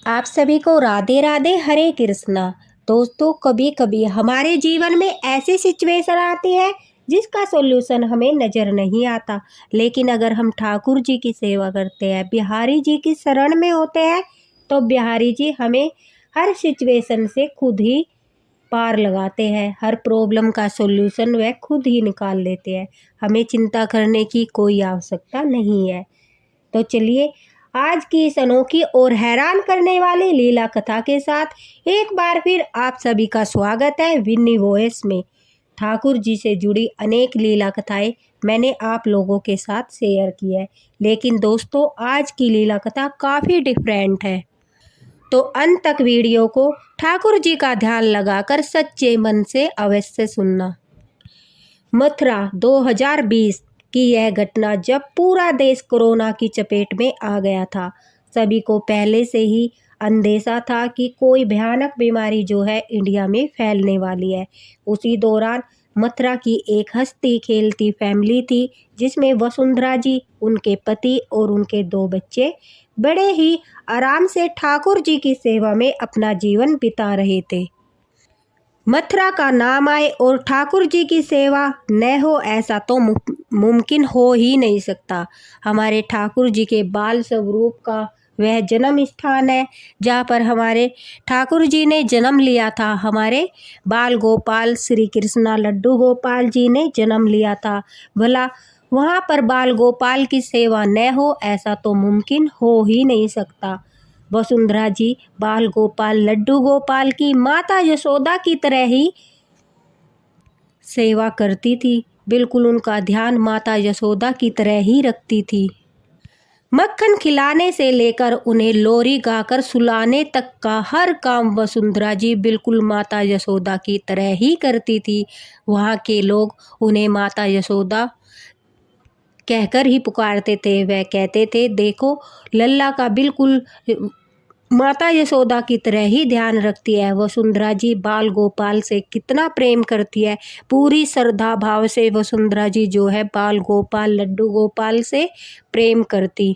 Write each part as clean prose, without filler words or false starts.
आप सभी को राधे राधे, हरे कृष्णा। दोस्तों, कभी कभी हमारे जीवन में ऐसी सिचुएशन आती है जिसका सॉल्यूशन हमें नजर नहीं आता, लेकिन अगर हम ठाकुर जी की सेवा करते हैं, बिहारी जी की शरण में होते हैं, तो बिहारी जी हमें हर सिचुएशन से खुद ही पार लगाते हैं। हर प्रॉब्लम का सॉल्यूशन वह खुद ही निकाल लेते हैं। हमें चिंता करने की कोई आवश्यकता नहीं है। तो चलिए, आज की इस अनोखी और हैरान करने वाली लीला कथा के साथ एक बार फिर आप सभी का स्वागत है विन्नी वॉइस में। ठाकुर जी से जुड़ी अनेक लीला कथाएं मैंने आप लोगों के साथ शेयर की है, लेकिन दोस्तों आज की लीला कथा काफ़ी डिफरेंट है। तो अंत तक वीडियो को ठाकुर जी का ध्यान लगाकर सच्चे मन से अवश्य सुनना। मथुरा 2020 की यह घटना जब पूरा देश कोरोना की चपेट में आ गया था। सभी को पहले से ही अंदेशा था कि कोई भयानक बीमारी जो है इंडिया में फैलने वाली है। उसी दौरान मथुरा की एक हंसती खेलती फैमिली थी, जिसमें वसुंधरा जी, उनके पति और उनके 2 बच्चे बड़े ही आराम से ठाकुर जी की सेवा में अपना जीवन बिता रहे थे। मथुरा का नाम आए और ठाकुर जी की सेवा न हो, ऐसा तो मुमकिन हो ही नहीं सकता। हमारे ठाकुर जी के बाल स्वरूप का वह जन्म स्थान है जहाँ पर हमारे ठाकुर जी ने जन्म लिया था। हमारे बाल गोपाल श्री कृष्णा लड्डू गोपाल जी ने जन्म लिया था। भला वहाँ पर बाल गोपाल की सेवा न हो, ऐसा तो मुमकिन हो ही नहीं सकता। वसुंधरा जी बाल गोपाल लड्डू गोपाल की माता यशोदा की तरह ही सेवा करती थी। बिल्कुल उनका ध्यान माता यशोदा की तरह ही रखती थी। मक्खन खिलाने से लेकर उन्हें लोरी गाकर सुलाने तक का हर काम वसुंधरा जी बिल्कुल माता यशोदा की तरह ही करती थी। वहाँ के लोग उन्हें माता यशोदा कहकर ही पुकारते थे। वह कहते थे, देखो लल्ला का बिल्कुल माता यशोदा की तरह ही ध्यान रखती है। वसुंधरा जी बाल गोपाल से कितना प्रेम करती है। पूरी श्रद्धा भाव से वसुंधरा जी जो है बाल गोपाल लड्डू गोपाल से प्रेम करती।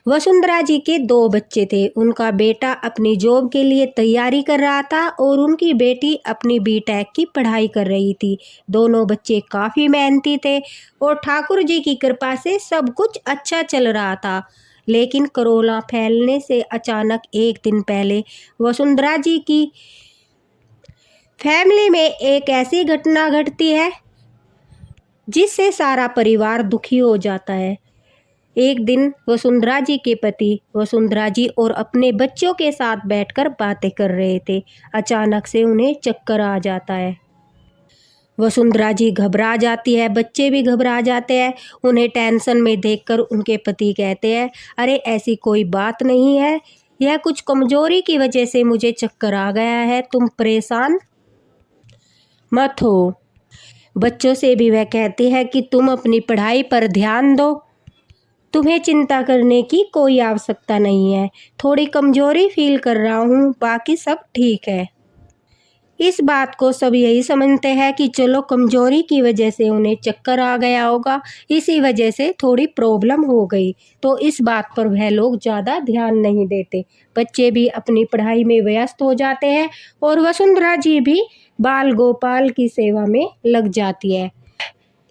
वसुंधरा जी के 2 बच्चे थे। उनका बेटा अपनी जॉब के लिए तैयारी कर रहा था और उनकी बेटी अपनी बीटेक की पढ़ाई कर रही थी। दोनों बच्चे काफ़ी मेहनती थे और ठाकुर जी की कृपा से सब कुछ अच्छा चल रहा था। लेकिन कोरोना फैलने से अचानक एक दिन पहले वसुंधरा जी की फैमिली में एक ऐसी घटना घटती है जिससे सारा परिवार दुखी हो जाता है। एक दिन वसुंधरा जी के पति वसुंधरा जी और अपने बच्चों के साथ बैठकर बातें कर रहे थे। अचानक से उन्हें चक्कर आ जाता है। वसुंधरा जी घबरा जाती है, बच्चे भी घबरा जाते हैं। उन्हें टेंशन में देखकर उनके पति कहते हैं, अरे ऐसी कोई बात नहीं है, यह कुछ कमजोरी की वजह से मुझे चक्कर आ गया है, तुम परेशान मत हो। बच्चों से भी वह कहती है कि तुम अपनी पढ़ाई पर ध्यान दो, तुम्हें चिंता करने की कोई आवश्यकता नहीं है। थोड़ी कमजोरी फील कर रहा हूँ, बाकी सब ठीक है। इस बात को सब यही समझते हैं कि चलो कमजोरी की वजह से उन्हें चक्कर आ गया होगा, इसी वजह से थोड़ी प्रॉब्लम हो गई। तो इस बात पर वह लोग ज़्यादा ध्यान नहीं देते। बच्चे भी अपनी पढ़ाई में व्यस्त हो जाते हैं और वसुंधरा जी भी बाल गोपाल की सेवा में लग जाती है।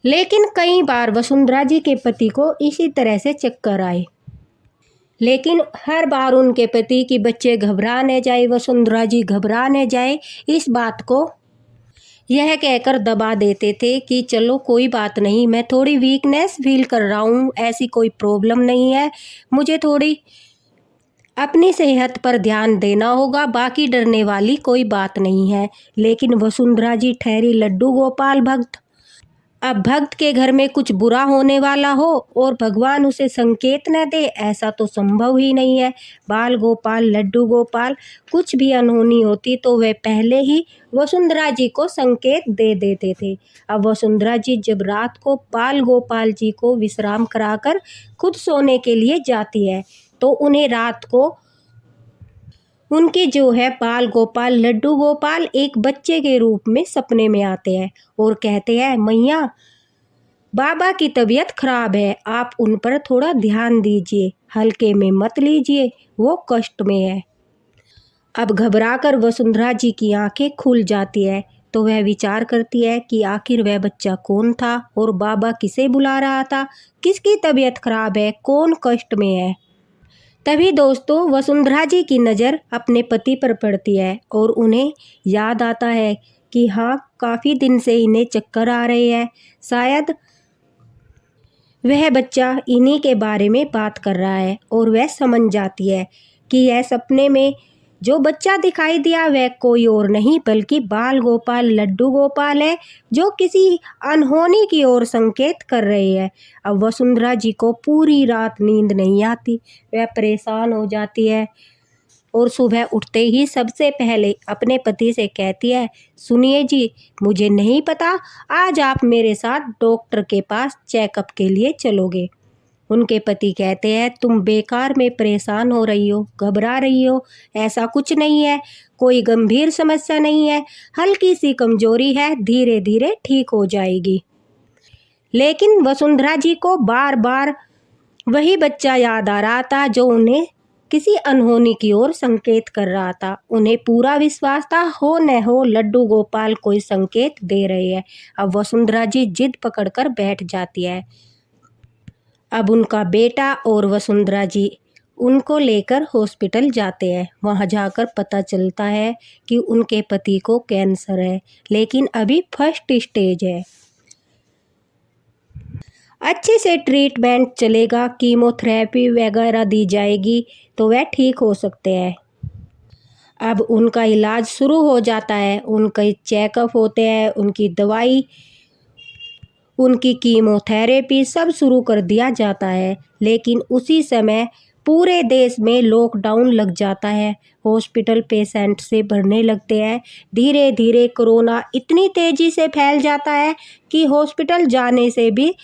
लेकिन कई बार वसुंधरा जी के पति को इसी तरह से चक्कर आए, लेकिन हर बार उनके पति की बच्चे घबरा न जाए, वसुंधरा जी घबरा न जाए, इस बात को यह कहकर दबा देते थे कि चलो कोई बात नहीं, मैं थोड़ी वीकनेस फील कर रहा हूँ, ऐसी कोई प्रॉब्लम नहीं है, मुझे थोड़ी अपनी सेहत पर ध्यान देना होगा, बाकी डरने वाली कोई बात नहीं है। लेकिन वसुंधरा जी ठहरी लड्डू गोपाल भक्त। अब भक्त के घर में कुछ बुरा होने वाला हो और भगवान उसे संकेत न दे, ऐसा तो संभव ही नहीं है। बाल गोपाल लड्डू गोपाल कुछ भी अनहोनी होती तो वे पहले ही वसुंधरा जी को संकेत दे देते थे। अब वसुंधरा जी जब रात को बाल गोपाल जी को विश्राम कराकर खुद सोने के लिए जाती है, तो उन्हें रात को उनके जो है बाल गोपाल लड्डू गोपाल एक बच्चे के रूप में सपने में आते हैं और कहते हैं, मैया बाबा की तबीयत खराब है, आप उन पर थोड़ा ध्यान दीजिए, हल्के में मत लीजिए, वो कष्ट में है। अब घबराकर वसुंधरा जी की आंखें खुल जाती है तो वह विचार करती है कि आखिर वह बच्चा कौन था और बाबा किसे बुला रहा था, किसकी तबीयत खराब है, कौन कष्ट में है। तभी दोस्तों वसुंधरा जी की नज़र अपने पति पर पड़ती है और उन्हें याद आता है कि हाँ, काफ़ी दिन से इन्हें चक्कर आ रहे हैं, शायद वह बच्चा इन्हीं के बारे में बात कर रहा है। और वह समझ जाती है कि यह सपने में जो बच्चा दिखाई दिया वह कोई और नहीं बल्कि बाल गोपाल लड्डू गोपाल है, जो किसी अनहोनी की ओर संकेत कर रहे हैं। अब वसुंधरा जी को पूरी रात नींद नहीं आती, वह परेशान हो जाती है और सुबह उठते ही सबसे पहले अपने पति से कहती है, सुनिए जी, मुझे नहीं पता आज आप मेरे साथ डॉक्टर के पास चेकअप के लिए चलोगे। उनके पति कहते हैं, तुम बेकार में परेशान हो रही हो, घबरा रही हो, ऐसा कुछ नहीं है, कोई गंभीर समस्या नहीं है, हल्की सी कमजोरी है, धीरे धीरे ठीक हो जाएगी। लेकिन वसुंधरा जी को बार बार वही बच्चा याद आ रहा था जो उन्हें किसी अनहोनी की ओर संकेत कर रहा था। उन्हें पूरा विश्वास था हो न हो लड्डू गोपाल कोई संकेत दे रहे हैं। अब वसुंधरा जी जिद पकड़कर बैठ जाती है। अब उनका बेटा और वसुंधरा जी उनको लेकर हॉस्पिटल जाते हैं। वहां जाकर पता चलता है कि उनके पति को कैंसर है, लेकिन अभी फर्स्ट स्टेज है। अच्छे से ट्रीटमेंट चलेगा, कीमोथेरेपी वगैरह दी जाएगी तो वह ठीक हो सकते हैं। अब उनका इलाज शुरू हो जाता है, उनके चेकअप होते हैं, उनकी दवाई, उनकी कीमोथेरेपी सब शुरू कर दिया जाता है। लेकिन उसी समय पूरे देश में लॉकडाउन लग जाता है, हॉस्पिटल पेशेंट से भरने लगते हैं। धीरे धीरे कोरोना इतनी तेज़ी से फैल जाता है कि हॉस्पिटल जाने से भी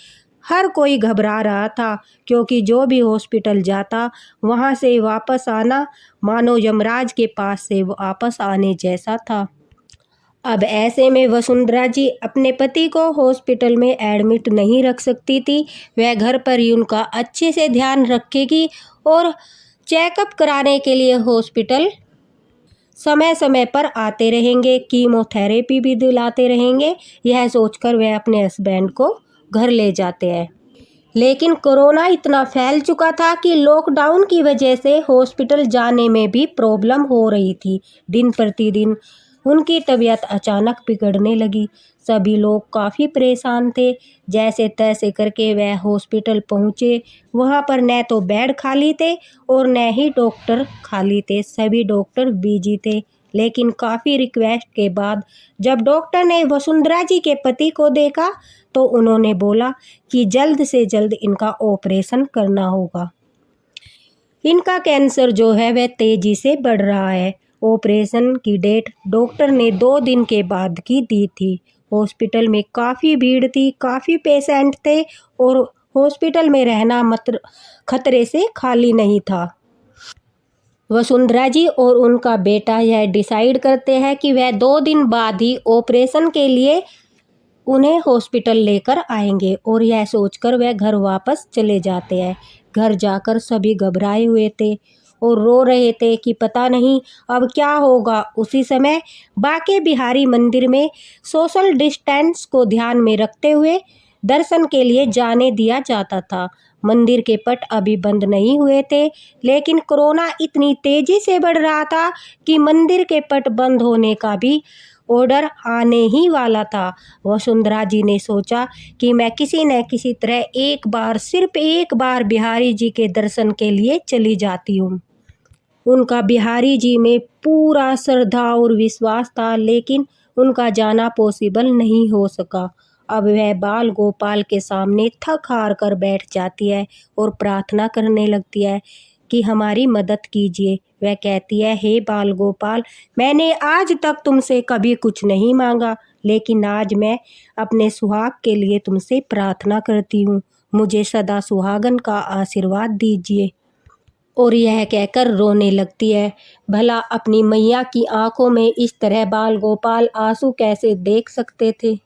हर कोई घबरा रहा था, क्योंकि जो भी हॉस्पिटल जाता वहाँ से वापस आना मानो यमराज के पास से वापस आने जैसा था। अब ऐसे में वसुंधरा जी अपने पति को हॉस्पिटल में एडमिट नहीं रख सकती थी। वह घर पर ही उनका अच्छे से ध्यान रखेगी और चेकअप कराने के लिए हॉस्पिटल समय समय पर आते रहेंगे, कीमोथेरेपी भी दिलाते रहेंगे। यह सोचकर वह अपने हस्बैंड को घर ले जाते हैं। लेकिन कोरोना इतना फैल चुका था कि लॉकडाउन की वजह से हॉस्पिटल जाने में भी प्रॉब्लम हो रही थी। दिन प्रतिदिन उनकी तबीयत अचानक बिगड़ने लगी। सभी लोग काफ़ी परेशान थे। जैसे तैसे करके वह हॉस्पिटल पहुँचे। वहाँ पर न तो बेड खाली थे और न ही डॉक्टर खाली थे, सभी डॉक्टर बिजी थे। लेकिन काफ़ी रिक्वेस्ट के बाद जब डॉक्टर ने वसुंधरा जी के पति को देखा तो उन्होंने बोला कि जल्द से जल्द इनका ऑपरेशन करना होगा। इनका कैंसर जो है वह तेज़ी से बढ़ रहा है। ऑपरेशन की डेट डॉक्टर ने 2 दिन के बाद की दी थी। हॉस्पिटल में काफ़ी भीड़ थी, काफ़ी पेशेंट थे और हॉस्पिटल में रहना मतलब खतरे से खाली नहीं था। वसुंधरा जी और उनका बेटा यह डिसाइड करते हैं कि वह 2 दिन बाद ही ऑपरेशन के लिए उन्हें हॉस्पिटल लेकर आएंगे और यह सोचकर वह घर वापस चले जाते हैं। घर जाकर सभी घबराए हुए थे और रो रहे थे कि पता नहीं अब क्या होगा। उसी समय बांके बिहारी मंदिर में सोशल डिस्टेंस को ध्यान में रखते हुए दर्शन के लिए जाने दिया जाता था। मंदिर के पट अभी बंद नहीं हुए थे, लेकिन कोरोना इतनी तेज़ी से बढ़ रहा था कि मंदिर के पट बंद होने का भी ऑर्डर आने ही वाला था। वसुंधरा जी ने सोचा कि मैं किसी न किसी तरह एक बार, सिर्फ एक बार बिहारी जी के दर्शन के लिए चली जाती हूँ। उनका बिहारी जी में पूरा श्रद्धा और विश्वास था, लेकिन उनका जाना पॉसिबल नहीं हो सका। अब वह बाल गोपाल के सामने थक हार कर बैठ जाती है और प्रार्थना करने लगती है कि हमारी मदद कीजिए। वह कहती है, हे बाल गोपाल, मैंने आज तक तुमसे कभी कुछ नहीं मांगा, लेकिन आज मैं अपने सुहाग के लिए तुमसे प्रार्थना करती हूँ। मुझे सदा सुहागन का आशीर्वाद दीजिए। और यह कहकर रोने लगती है। भला अपनी मैया की आंखों में इस तरह बाल गोपाल आंसू कैसे देख सकते थे।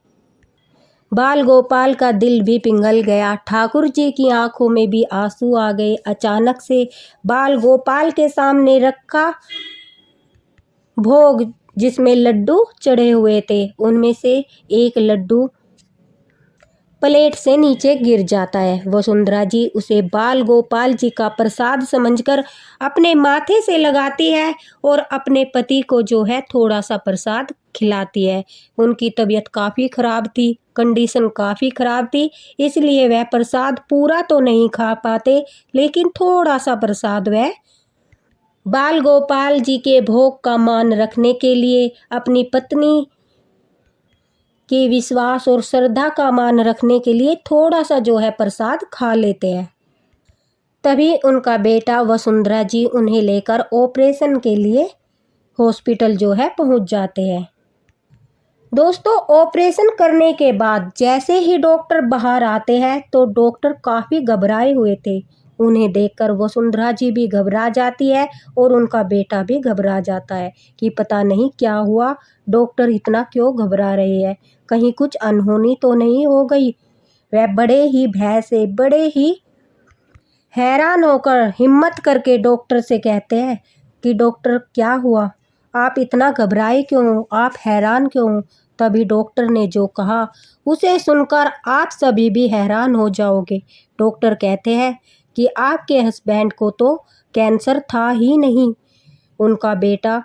बाल गोपाल का दिल भी पिघल गया। ठाकुर जी की आंखों में भी आंसू आ गए। अचानक से बाल गोपाल के सामने रखा भोग जिसमें लड्डू चढ़े हुए थे, उनमें से एक लड्डू प्लेट से नीचे गिर जाता है। वसुंधरा जी उसे बाल गोपाल जी का प्रसाद समझकर अपने माथे से लगाती है और अपने पति को जो है थोड़ा सा प्रसाद खिलाती है। उनकी तबीयत काफ़ी ख़राब थी, कंडीशन काफ़ी ख़राब थी, इसलिए वह प्रसाद पूरा तो नहीं खा पाते, लेकिन थोड़ा सा प्रसाद वह बाल गोपाल जी के भोग का मान रखने के लिए, अपनी पत्नी के विश्वास और श्रद्धा का मान रखने के लिए थोड़ा सा जो है प्रसाद खा लेते हैं। तभी उनका बेटा वसुंधरा जी उन्हें लेकर ऑपरेशन के लिए हॉस्पिटल जो है पहुंच जाते हैं। दोस्तों, ऑपरेशन करने के बाद जैसे ही डॉक्टर बाहर आते हैं तो डॉक्टर काफ़ी घबराए हुए थे। उन्हें देखकर वसुंधरा जी भी घबरा जाती है और उनका बेटा भी घबरा जाता है कि पता नहीं क्या हुआ, डॉक्टर इतना क्यों घबरा रहे हैं, कहीं कुछ अनहोनी तो नहीं हो गई। वह बड़े ही भय से, बड़े ही हैरान होकर हिम्मत करके डॉक्टर से कहते हैं कि डॉक्टर क्या हुआ, आप इतना घबराए क्यों, आप हैरान क्यों। तभी डॉक्टर ने जो कहा उसे सुनकर आप सभी भी हैरान हो जाओगे। डॉक्टर कहते हैं कि आपके हस्बैंड को तो कैंसर था ही नहीं। उनका बेटा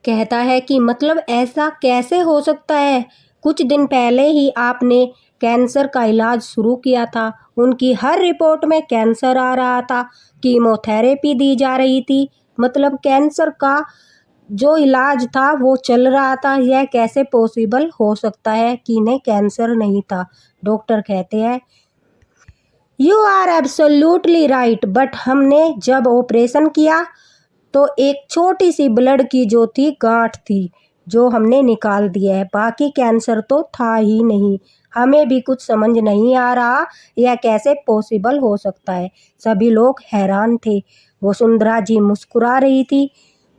कहता है कि मतलब ऐसा कैसे हो सकता है, कुछ दिन पहले ही आपने कैंसर का इलाज शुरू किया था, उनकी हर रिपोर्ट में कैंसर आ रहा था, कीमोथेरेपी दी जा रही थी, मतलब कैंसर का जो इलाज था वो चल रहा था, यह कैसे पॉसिबल हो सकता है कि इन्हें कैंसर नहीं था। डॉक्टर कहते हैं you are absolutely right, but हमने जब ऑपरेशन किया तो एक छोटी सी ब्लड की जो थी गांठ थी, जो हमने निकाल दिया है, बाकी कैंसर तो था ही नहीं। हमें भी कुछ समझ नहीं आ रहा यह कैसे पॉसिबल हो सकता है। सभी लोग हैरान थे। वसुंधरा जी मुस्कुरा रही थी।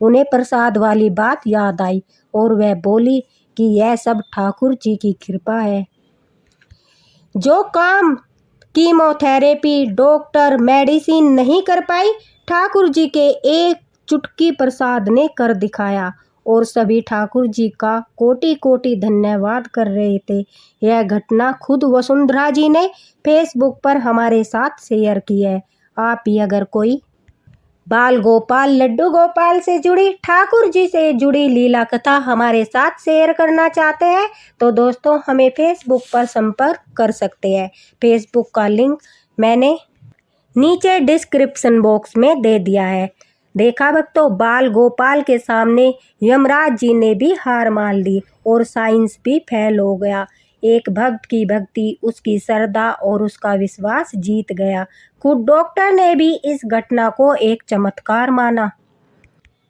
उन्हें प्रसाद वाली बात याद आई और वह बोली कि यह सब ठाकुर जी की कृपा है। जो काम कीमोथेरेपी, डॉक्टर, मेडिसिन नहीं कर पाई, ठाकुर जी के एक चुटकी प्रसाद ने कर दिखाया और सभी ठाकुर जी का कोटि कोटि धन्यवाद कर रहे थे। यह घटना खुद वसुंधरा जी ने फेसबुक पर हमारे साथ शेयर की है। आप भी अगर कोई बाल गोपाल, लड्डू गोपाल से जुड़ी, ठाकुर जी से जुड़ी लीला कथा हमारे साथ शेयर करना चाहते हैं तो दोस्तों हमें फेसबुक पर संपर्क कर सकते हैं। फेसबुक का लिंक मैंने नीचे डिस्क्रिप्शन बॉक्स में दे दिया है। देखा भक्तों, बाल गोपाल के सामने यमराज जी ने भी हार मान ली और साइंस भी फेल हो गया। एक भक्त की भक्ति, उसकी श्रद्धा और उसका विश्वास जीत गया। खुद डॉक्टर ने भी इस घटना को एक चमत्कार माना।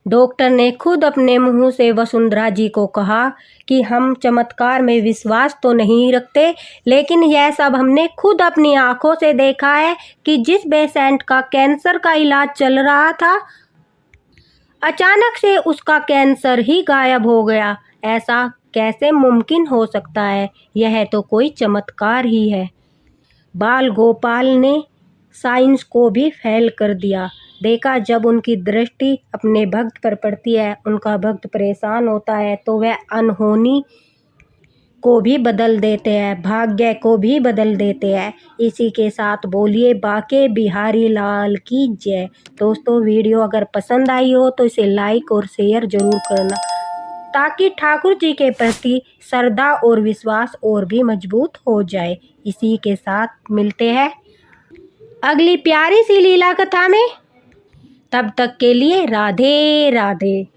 डॉक्टर ने खुद अपने मुंह से वसुंधरा जी को कहा कि हम चमत्कार में विश्वास तो नहीं रखते, लेकिन यह सब हमने खुद अपनी आंखों से देखा है कि जिस पेशेंट का कैंसर का इलाज चल रहा था, अचानक से उसका कैंसर ही गायब हो गया। ऐसा कैसे मुमकिन हो सकता है, यह तो कोई चमत्कार ही है। बाल गोपाल ने साइंस को भी फेल कर दिया। देखा, जब उनकी दृष्टि अपने भक्त पर पड़ती है, उनका भक्त परेशान होता है तो वह अनहोनी को भी बदल देते हैं, भाग्य को भी बदल देते हैं। इसी के साथ बोलिए बाके बिहारी लाल की जय। दोस्तों, वीडियो अगर पसंद आई हो तो इसे लाइक और शेयर जरूर करना, ताकि ठाकुर जी के प्रति श्रद्धा और विश्वास और भी मजबूत हो जाए। इसी के साथ मिलते हैं अगली प्यारी सी लीला कथा में। तब तक के लिए राधे राधे।